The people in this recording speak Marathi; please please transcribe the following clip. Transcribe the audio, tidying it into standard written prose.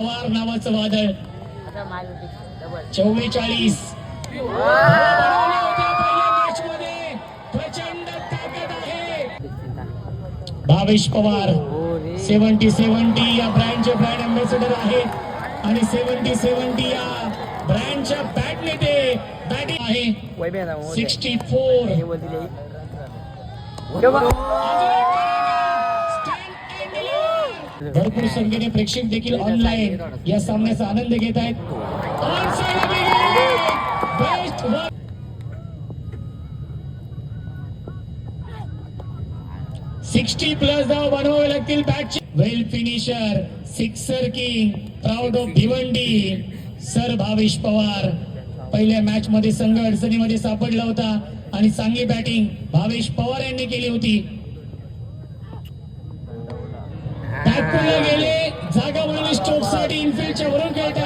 पवार नावाचं वादळ 44 प्रचंड ताकद आहे. भावेश पवार 70-70 या ब्रँडचे ब्रँड अँबॅसेडर आहेत आणि 70-70 या ब्रँडच्या बॅटने ते बॅटिंग आहे. 64 भरपूर संख्येने प्रेक्षक देखील ऑनलाईन या सामन्याचा आनंद घेत आहेत. 60+ धाव बनवावे लागतील बॅटची. Well finisher, sixer king, proud of Bhiwandi sir Bhavesh Pawar. पहिल्या मॅच मध्ये संघ अडचणीमध्ये सापडला होता आणि चांगली बॅटिंग भावेश पवार यांनी केली होती. गेले जागा मिळाली स्ट्रोक साठी इनफिल्डच्या वरून खेळत